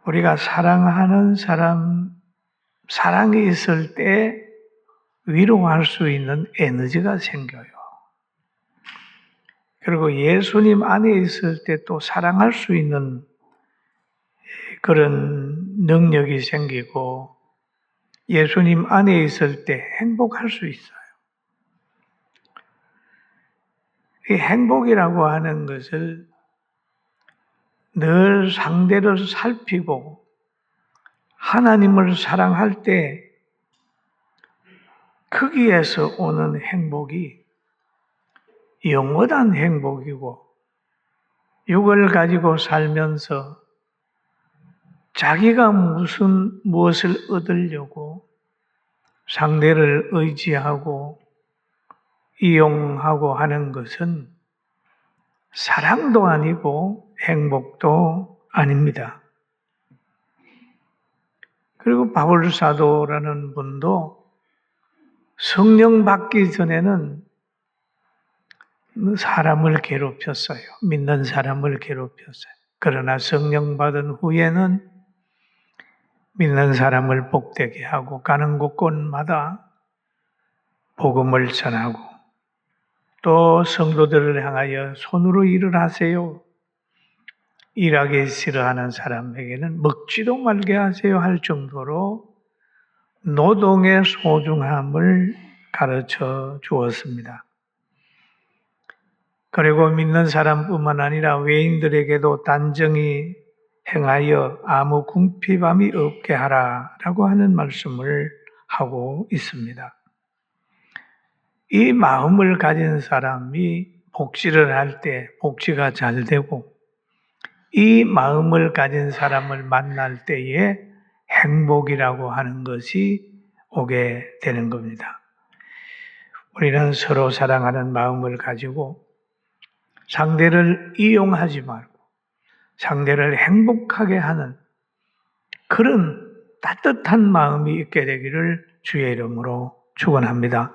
우리가 사랑하는 사람, 사랑이 있을 때 위로할 수 있는 에너지가 생겨요. 그리고 예수님 안에 있을 때 또 사랑할 수 있는 그런 능력이 생기고 예수님 안에 있을 때 행복할 수 있어요. 이 행복이라고 하는 것을 늘 상대를 살피고 하나님을 사랑할 때 거기에서 오는 행복이 영원한 행복이고 육을 가지고 살면서 자기가 무엇을 얻으려고 상대를 의지하고 이용하고 하는 것은 사랑도 아니고 행복도 아닙니다. 그리고 바울 사도라는 분도 성령 받기 전에는 사람을 괴롭혔어요. 믿는 사람을 괴롭혔어요. 그러나 성령 받은 후에는 믿는 사람을 복되게 하고 가는 곳곳마다 복음을 전하고 또 성도들을 향하여 손으로 일을 하세요. 일하기 싫어하는 사람에게는 먹지도 말게 하세요 할 정도로 노동의 소중함을 가르쳐 주었습니다. 그리고 믿는 사람뿐만 아니라 외인들에게도 단정히 행하여 아무 궁핍함이 없게 하라라고 하는 말씀을 하고 있습니다. 이 마음을 가진 사람이 복지를 할 때 복지가 잘 되고 이 마음을 가진 사람을 만날 때에 행복이라고 하는 것이 오게 되는 겁니다. 우리는 서로 사랑하는 마음을 가지고 상대를 이용하지 말고 상대를 행복하게 하는 그런 따뜻한 마음이 있게 되기를 주의 이름으로 축원합니다.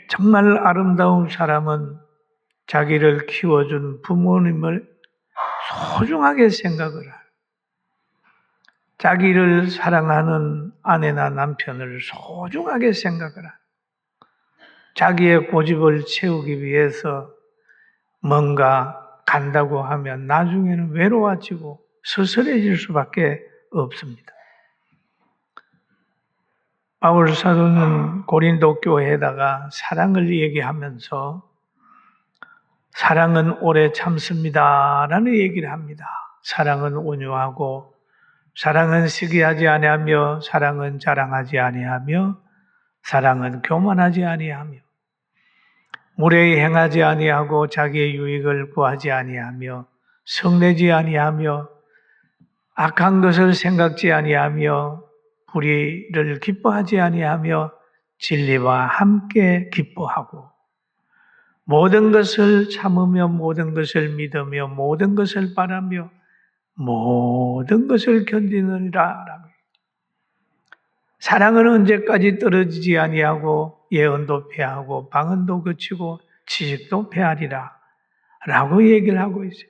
정말 아름다운 사람은 자기를 키워준 부모님을 소중하게 생각을 해요. 자기를 사랑하는 아내나 남편을 소중하게 생각을 해요. 자기의 고집을 채우기 위해서 뭔가 간다고 하면 나중에는 외로워지고 서슬해질 수밖에 없습니다. 바울 사도는 고린도 교회에다가 사랑을 얘기하면서 사랑은 오래 참습니다 라는 얘기를 합니다. 사랑은 온유하고 사랑은 시기하지 아니하며 사랑은 자랑하지 아니하며 사랑은 교만하지 아니하며 무례히 행하지 아니하고 자기의 유익을 구하지 아니하며 성내지 아니하며 악한 것을 생각지 아니하며 불의를 기뻐하지 아니하며 진리와 함께 기뻐하고 모든 것을 참으며 모든 것을 믿으며 모든 것을 바라며 모든 것을 견디느니라. 사랑은 언제까지 떨어지지 아니하고 예언도 패하고 방언도 그치고 지식도 패하리라 라고 얘기를 하고 있어요.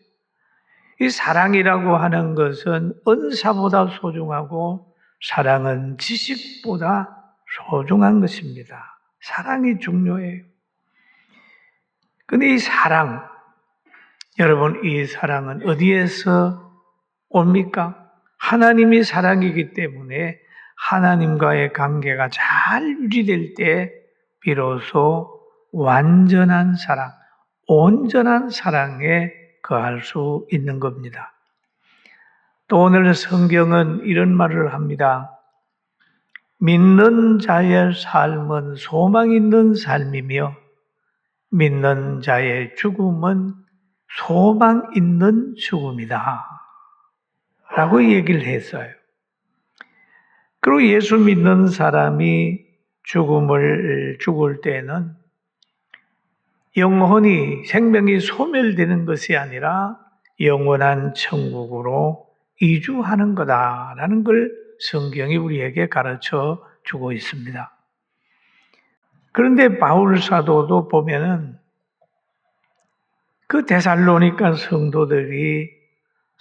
이 사랑이라고 하는 것은 은사보다 소중하고 사랑은 지식보다 소중한 것입니다. 사랑이 중요해요. 근데 이 사랑, 여러분 이 사랑은 어디에서 옵니까? 하나님이 사랑이기 때문에 하나님과의 관계가 잘 유지될 때 비로소 완전한 사랑, 온전한 사랑에 거할 수 있는 겁니다. 또 오늘 성경은 이런 말을 합니다. 믿는 자의 삶은 소망 있는 삶이며 믿는 자의 죽음은 소망 있는 죽음이다 라고 얘기를 했어요. 그리고 예수 믿는 사람이 죽을 때는 영혼이 생명이 소멸되는 것이 아니라 영원한 천국으로 이주하는 거다라는 걸 성경이 우리에게 가르쳐 주고 있습니다. 그런데 바울 사도도 보면은 그 데살로니가 성도들이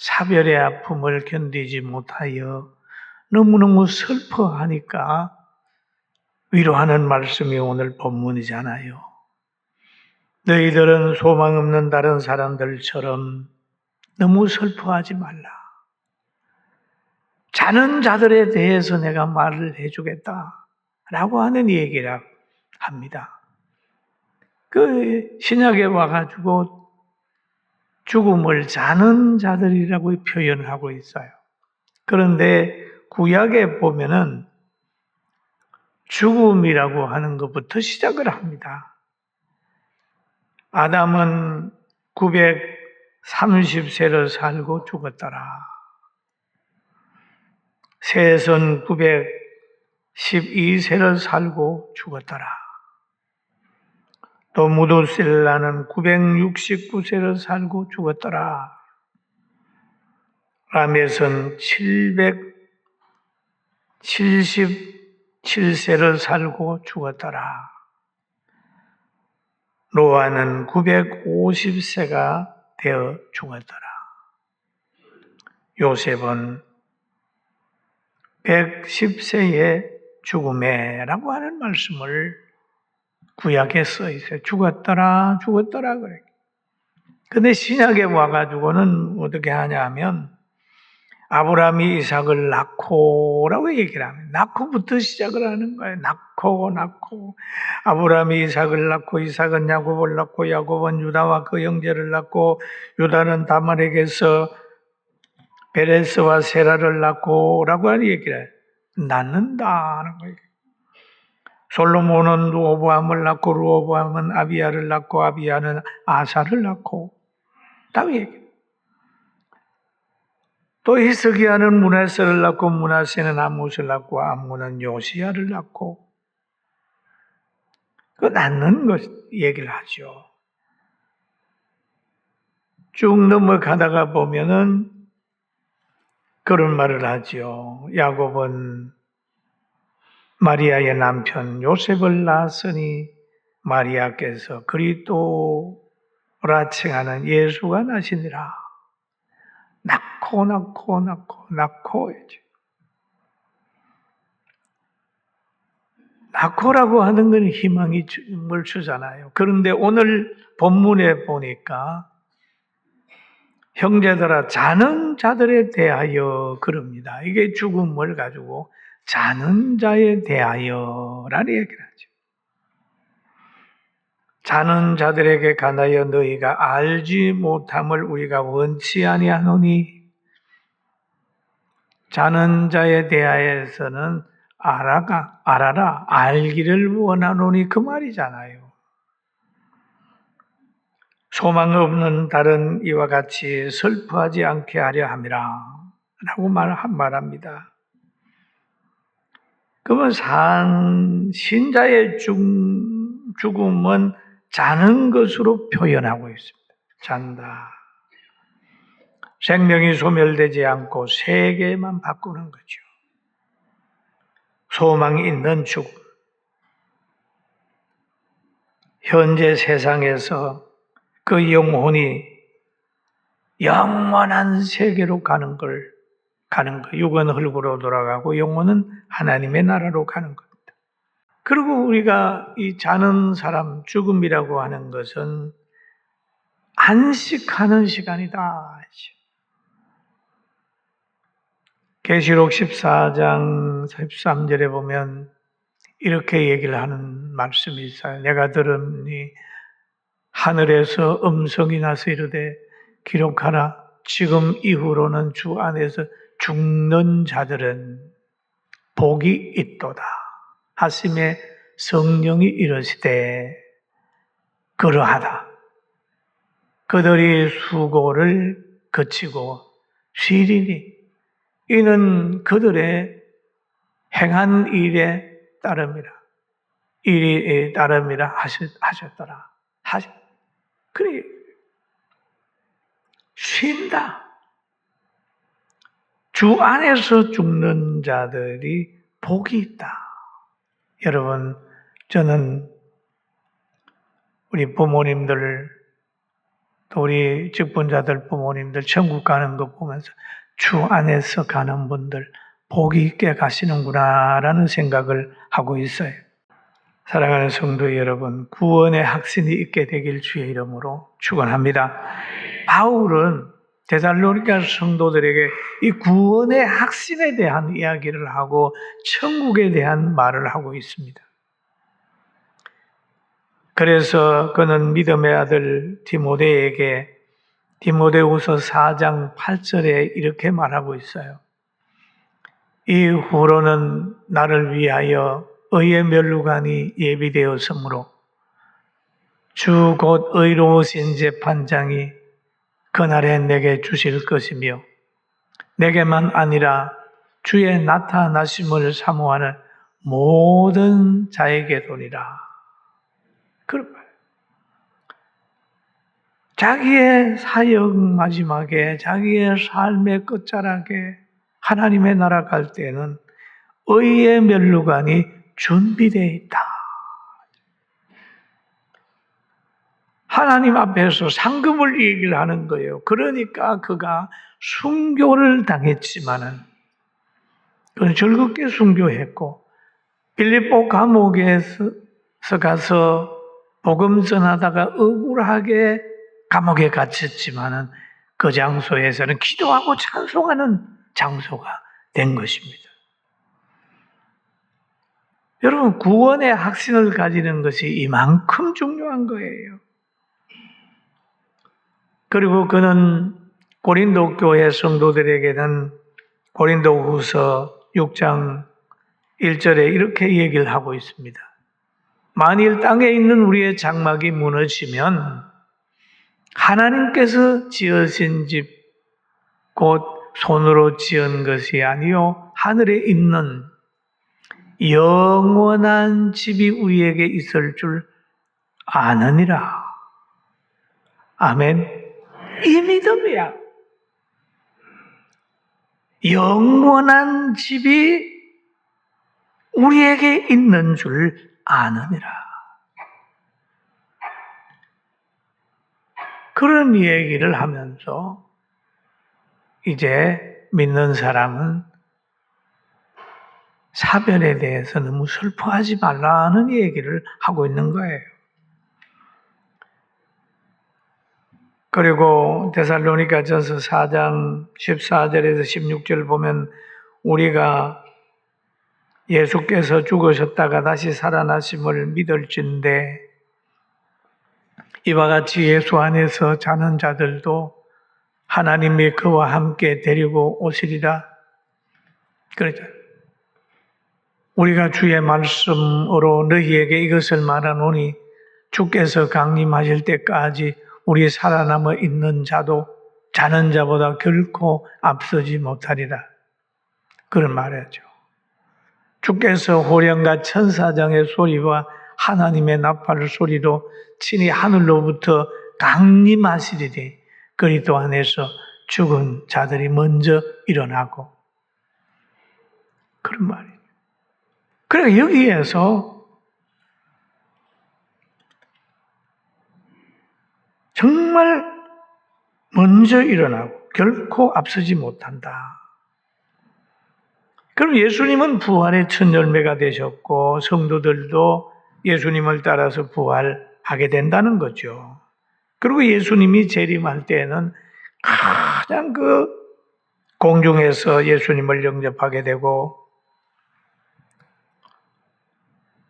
사별의 아픔을 견디지 못하여 너무너무 슬퍼하니까 위로하는 말씀이 오늘 본문이잖아요. 너희들은 소망 없는 다른 사람들처럼 너무 슬퍼하지 말라. 자는 자들에 대해서 내가 말을 해주겠다 라고 하는 얘기라 합니다. 그 신약에 와가지고 죽음을 자는 자들이라고 표현을 하고 있어요. 그런데 구약에 보면은 죽음이라고 하는 것부터 시작을 합니다. 아담은 930세를 살고 죽었더라. 셋은 912세를 살고 죽었더라. 또 무두셀라는 969세를 살고 죽었더라. 라мет은 777세를 살고 죽었더라. 노아는 950세가 되어 죽었더라. 요셉은 110세의 죽음에라고 하는 말씀을 구약에 써 있어요. 죽었더라 그래. 근데 신약에 와가지고는 어떻게 하냐면 아브라함이 이삭을 낳고라고 얘기를 합니다. 낳고부터 시작을 하는 거예요. 낳고. 아브라함이 이삭을 낳고 이삭은 야곱을 낳고 야곱은 유다와 그 형제를 낳고 유다는 다말에게서 베레스와 세라를 낳고라고 하는 얘기를 해요. 낳는다는 거예요. 솔로몬은 르호보암을 낳고 르호보암은 아비야를 낳고 아비야는 아사를 낳고 라고 얘기해요. 또 히스기야는 므낫세를 낳고 므낫세는 아못을 낳고 아못은 요시야를 낳고 그 낳는 것 얘기를 하죠. 쭉 넘어가다가 보면은 그런 말을 하죠. 야곱은 마리아의 남편 요셉을 낳았으니 마리아께서 그리스도라 칭하는 예수가 나시니라. 낳고 낳고라고 하는 건 희망이 뭘 주잖아요. 그런데 오늘 본문에 보니까 형제들아 자는 자들에 대하여 그럽니다. 이게 죽음을 가지고 자는 자에 대하여라는 얘기를 하죠. 자는 자들에게 관하여 너희가 알지 못함을 우리가 원치 아니하노니 자는 자에 대하여서는 알아라 알기를 원하노니 그 말이잖아요. 소망 없는 다른 이와 같이 슬퍼하지 않게 하려 함이라 라고 말합니다. 그러면 신자의 죽음은 자는 것으로 표현하고 있습니다. 잔다. 생명이 소멸되지 않고 세계만 바꾸는 거죠. 소망이 있는 죽음. 현재 세상에서 그 영혼이 영원한 세계로 가는 거. 육은 흙으로 돌아가고 영혼은 하나님의 나라로 가는 겁니다. 그리고 우리가 이 자는 사람, 죽음이라고 하는 것은 안식하는 시간이다. 계시록 14장 13절에 보면 이렇게 얘기를 하는 말씀이 있어요. 내가 들으니 하늘에서 음성이 나서 이르되 기록하라. 지금 이후로는 주 안에서 죽는 자들은 복이 있도다. 하심에 성령이 이르시되 그러하다. 그들이 수고를 거치고 쉬리니 이는 그들의 행한 일에 따름이라. 일에 따름이라 하셨더라. 그래 쉰다. 주 안에서 죽는 자들이 복이 있다. 여러분, 저는 우리 부모님들 또 우리 직분자들 부모님들 천국 가는 거 보면서 주 안에서 가는 분들 복이 있게 가시는구나라는 생각을 하고 있어요. 사랑하는 성도 여러분, 구원의 확신이 있게 되길 주의 이름으로 축원합니다. 바울은 데살로니가 성도들에게 이 구원의 확신에 대한 이야기를 하고 천국에 대한 말을 하고 있습니다. 그래서 그는 믿음의 아들 디모데에게 디모데후서 4장 8절에 이렇게 말하고 있어요. 이후로는 나를 위하여 의의 면류관이 예비되었으므로 주 곧 의로우신 재판장이 그날에 내게 주실 것이며 내게만 아니라 주의 나타나심을 사모하는 모든 자에게도니라. 그런 거예요. 자기의 사역 마지막에 자기의 삶의 끝자락에 하나님의 나라 갈 때는 의의 면류관이 준비되어 있다. 하나님 앞에서 상급을 얘기를 하는 거예요. 그러니까 그가 순교를 당했지만은 그는 즐겁게 순교했고 빌립보 감옥에서 가서 복음 전하다가 억울하게 감옥에 갇혔지만은 그 장소에서는 기도하고 찬송하는 장소가 된 것입니다. 여러분, 구원의 확신을 가지는 것이 이만큼 중요한 거예요. 그리고 그는 고린도 교회 성도들에게는 고린도후서 6장 1절에 이렇게 얘기를 하고 있습니다. 만일 땅에 있는 우리의 장막이 무너지면 하나님께서 지으신 집 곧 손으로 지은 것이 아니요 하늘에 있는 영원한 집이 우리에게 있을 줄 아느니라. 아멘. 이 믿음이야. 영원한 집이 우리에게 있는 줄 아느니라. 그런 얘기를 하면서 이제 믿는 사람은 사별에 대해서 너무 슬퍼하지 말라는 얘기를 하고 있는 거예요. 그리고 데살로니가전서 4장 14절에서 16절 보면 우리가 예수께서 죽으셨다가 다시 살아나심을 믿을진대 이와 같이 예수 안에서 자는 자들도 하나님이 그와 함께 데리고 오시리라. 그러죠. 우리가 주의 말씀으로 너희에게 이것을 말하노니 주께서 강림하실 때까지 우리 살아남아 있는 자도 자는 자보다 결코 앞서지 못하리라. 그런 말이죠. 주께서 호령과 천사장의 소리와 하나님의 나팔 소리로 친히 하늘로부터 강림하시리니 그리스도 안에서 죽은 자들이 먼저 일어나고 그런 말이에요. 그러니까 여기에서 정말 먼저 일어나고 결코 앞서지 못한다. 그럼 예수님은 부활의 첫 열매가 되셨고 성도들도 예수님을 따라서 부활하게 된다는 거죠. 그리고 예수님이 재림할 때에는 가장 공중에서 예수님을 영접하게 되고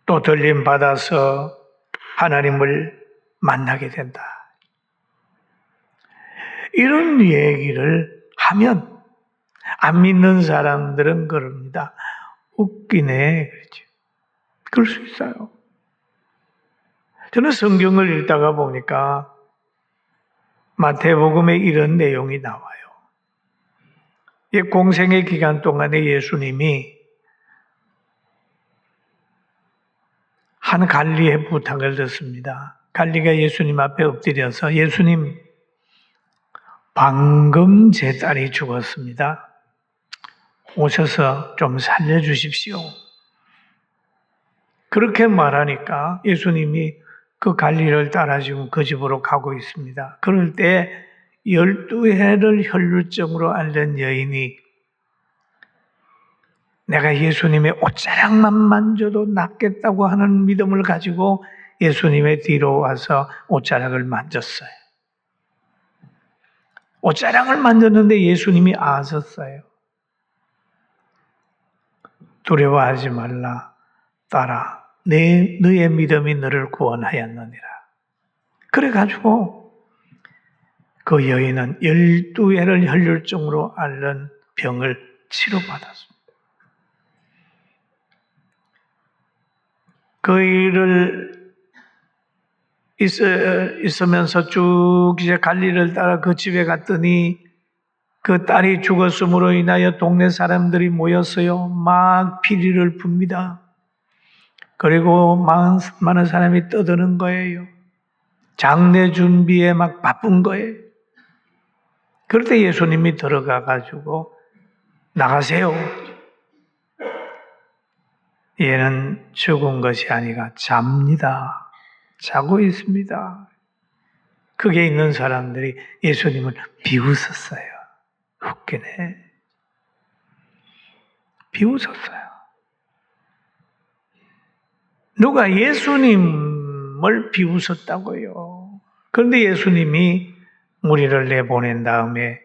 또 들림 받아서 하나님을 만나게 된다. 이런 얘기를 하면 안 믿는 사람들은 그럽니다. 웃기네. 그렇죠. 그럴 수 있어요. 저는 성경을 읽다가 보니까 마태복음에 이런 내용이 나와요. 이 공생의 기간 동안에 예수님이 한 관리의 부탁을 듣습니다. 관리가 예수님 앞에 엎드려서 예수님, 방금 제 딸이 죽었습니다. 오셔서 좀 살려주십시오. 그렇게 말하니까 예수님이 그 갈릴리를 따라 지금 그 집으로 가고 있습니다. 그럴 때 12해를 혈루증으로 앓는 여인이 내가 예수님의 옷자락만 만져도 낫겠다고 하는 믿음을 가지고 예수님의 뒤로 와서 옷자락을 만졌어요. 옷자락을 만졌는데 예수님이 아셨어요. 두려워하지 말라, 딸아. 너의 믿음이 너를 구원하였느니라. 그래가지고 그 여인은 12해를 혈루증으로 앓는 병을 치료받았습니다. 그 일을 있으면서 쭉 이제 갈릴리를 따라 그 집에 갔더니 그 딸이 죽었음으로 인하여 동네 사람들이 모였어요. 막 피리를 붑니다. 그리고 많은 사람이 떠드는 거예요. 장례 준비에 막 바쁜 거예요. 그럴 때 예수님이 들어가 가지고 나가세요. 얘는 죽은 것이 아니라 잡니다. 자고 있습니다. 그게 있는 사람들이 예수님을 비웃었어요. 웃기네. 비웃었어요. 누가 예수님을 비웃었다고요. 그런데 예수님이 무리를 내보낸 다음에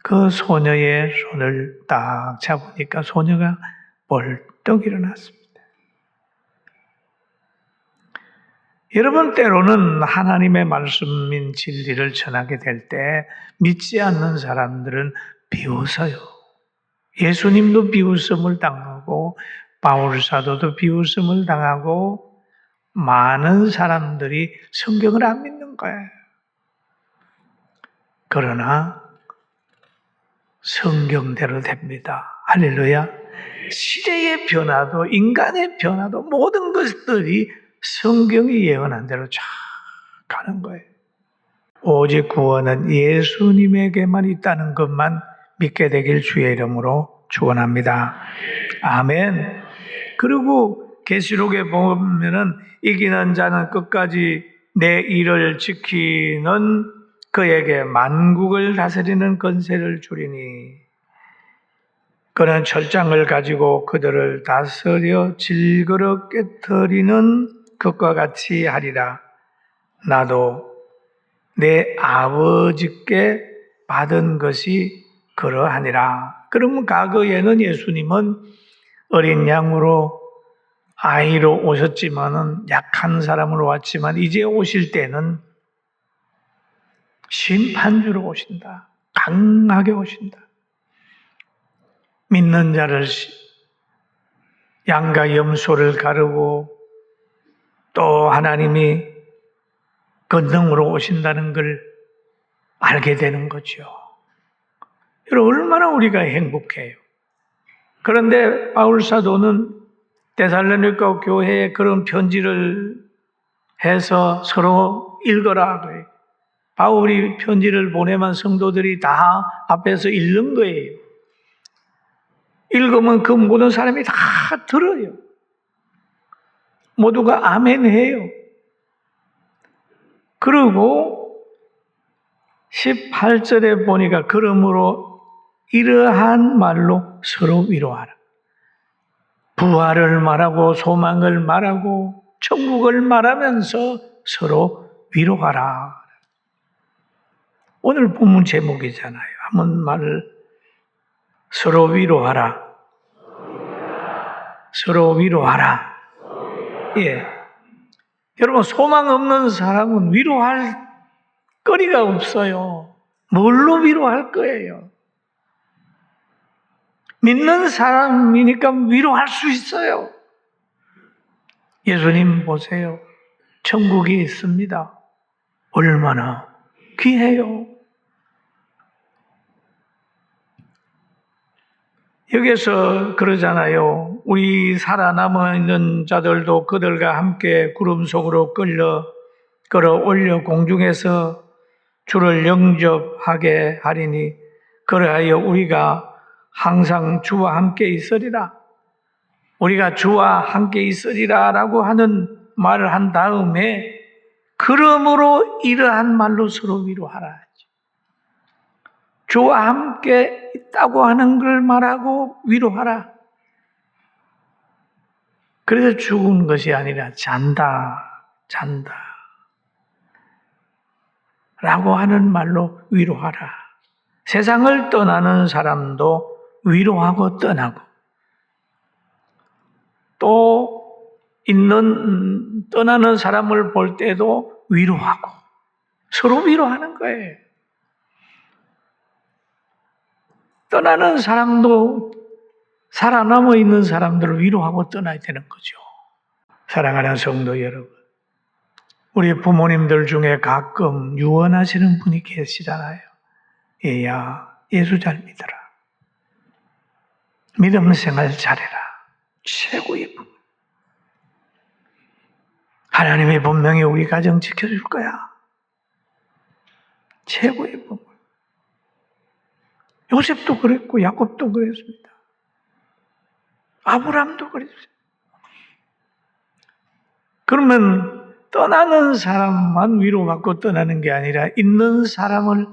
그 소녀의 손을 딱 잡으니까 소녀가 벌떡 일어났습니다. 여러분, 때로는 하나님의 말씀인 진리를 전하게 될 때 믿지 않는 사람들은 비웃어요. 예수님도 비웃음을 당하고 바울 사도도 비웃음을 당하고 많은 사람들이 성경을 안 믿는 거예요. 그러나 성경대로 됩니다. 할렐루야. 시대의 변화도 인간의 변화도 모든 것들이 성경이 예언한 대로 쫙 가는 거예요. 오직 구원은 예수님에게만 있다는 것만 믿게 되길 주의 이름으로 축원합니다. 아멘. 그리고 계시록에 보면은 이기는 자는 끝까지 내 일을 지키는 그에게 만국을 다스리는 권세를 주리니 그는 철장을 가지고 그들을 다스려 질그러 깨트리는 것과 같이 하리라. 나도 내 아버지께 받은 것이 그러하니라. 그러면 과거에는 예수님은 어린 양으로 아이로 오셨지만은 약한 사람으로 왔지만 이제 오실 때는 심판주로 오신다. 강하게 오신다. 믿는 자를 양과 염소를 가르고 또 하나님이 권능으로 오신다는 걸 알게 되는 거죠. 여러분, 얼마나 우리가 행복해요. 그런데 바울 사도는 데살로니가 교회에 그런 편지를 해서 서로 읽어라 그래요. 바울이 편지를 보내면 성도들이 다 앞에서 읽는 거예요. 읽으면 그 모든 사람이 다 들어요. 모두가 아멘 해요. 그리고 18절에 보니까 그러므로 이러한 말로 서로 위로하라. 부활을 말하고 소망을 말하고 천국을 말하면서 서로 위로하라. 오늘 본문 제목이잖아요. 한번 말을 서로 위로하라. 서로 위로하라. 예. 여러분, 소망 없는 사람은 위로할 거리가 없어요. 뭘로 위로할 거예요? 믿는 사람이니까 위로할 수 있어요. 예수님 보세요. 천국이 있습니다. 얼마나 귀해요. 여기서 그러잖아요. 우리 살아남아있는 자들도 그들과 함께 구름 속으로 끌어올려 공중에서 주를 영접하게 하리니 그러하여 우리가 항상 주와 함께 있으리라. 우리가 주와 함께 있으리라 라고 하는 말을 한 다음에 그러므로 이러한 말로 서로 위로하라. 주와 함께 있다고 하는 걸 말하고 위로하라. 그래서 죽은 것이 아니라 잔다 라고 하는 말로 위로하라. 세상을 떠나는 사람도 위로하고 떠나고, 또 떠나는 사람을 볼 때도 위로하고, 서로 위로하는 거예요. 떠나는 사람도 살아남아 있는 사람들을 위로하고 떠나야 되는 거죠. 사랑하는 성도 여러분, 우리 부모님들 중에 가끔 유언하시는 분이 계시잖아요. 얘야, 예수 잘 믿어라. 믿음 생활 잘해라. 최고의 부분. 하나님이 분명히 우리 가정 지켜줄 거야. 최고의 부분. 요셉도 그랬고 야곱도 그랬습니다. 아브라함도 그랬어요. 그러면 떠나는 사람만 위로받고 떠나는 게 아니라 있는 사람을,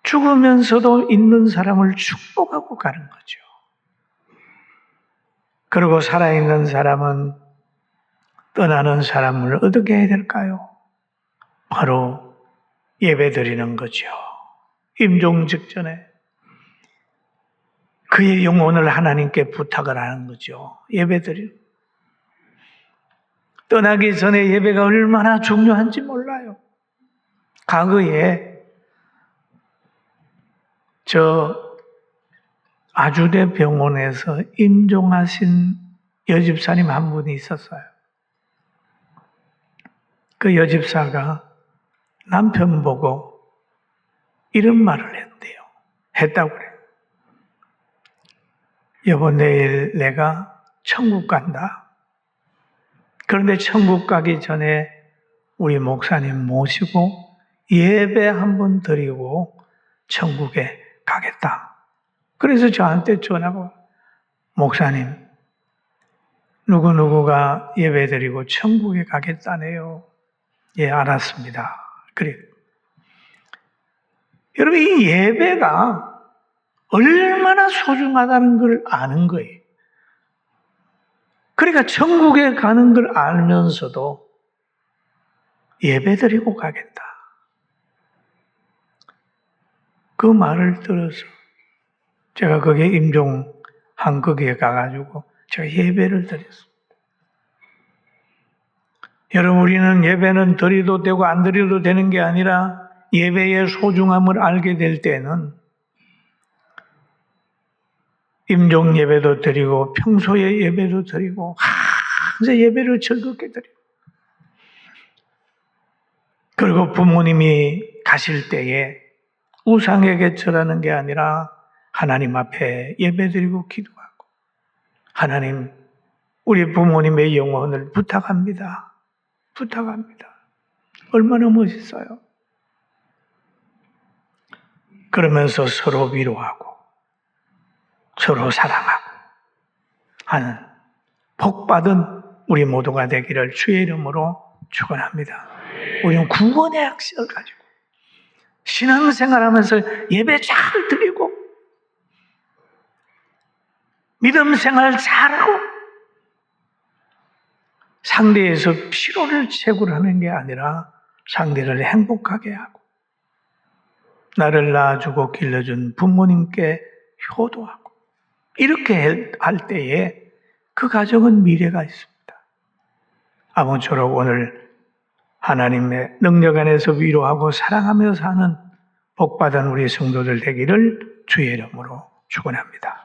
죽으면서도 있는 사람을 축복하고 가는 거죠. 그리고 살아있는 사람은 떠나는 사람을 어떻게 해야 될까요? 바로 예배드리는 거죠. 임종 직전에 그의 영혼을 하나님께 부탁을 하는 거죠. 예배드리는. 떠나기 전에 예배가 얼마나 중요한지 몰라요. 과거에 아주대 병원에서 임종하신 여집사님 한 분이 있었어요. 그 여집사가 남편 보고 이런 말을 했다고 그래요. 여보, 내일 내가 천국 간다. 그런데 천국 가기 전에 우리 목사님 모시고 예배 한번 드리고 천국에 가겠다. 그래서 저한테 전화가 와요. 목사님, 누구누구가 예배 드리고 천국에 가겠다네요. 예, 알았습니다. 그래. 여러분, 이 예배가 얼마나 소중하다는 걸 아는 거예요. 그러니까 천국에 가는 걸 알면서도 예배 드리고 가겠다. 그 말을 들어서 제가 거기에 임종한 거기에 가가지고 제가 예배를 드렸습니다. 여러분, 우리는 예배는 드려도 되고 안 드려도 되는 게 아니라 예배의 소중함을 알게 될 때는 임종 예배도 드리고 평소에 예배도 드리고 항상 예배를 즐겁게 드리고, 그리고 부모님이 가실 때에 우상에게 절하는 게 아니라 하나님 앞에 예배 드리고 기도하고, 하나님, 우리 부모님의 영혼을 부탁합니다. 얼마나 멋있어요. 그러면서 서로 위로하고 서로 사랑하고 하는 복받은 우리 모두가 되기를 주의 이름으로 축원합니다. 우리는 구원의 확신을 가지고 신앙생활하면서 예배 잘 드리고 믿음 생활 잘하고 상대에서 피로를 채굴하는 게 아니라 상대를 행복하게 하고 나를 낳아주고 길러준 부모님께 효도하고, 이렇게 할 때에 그 가정은 미래가 있습니다. 아무쪼록 오늘 하나님의 능력 안에서 위로하고 사랑하며 사는 복받은 우리 성도들 되기를 주의 이름으로 축원합니다.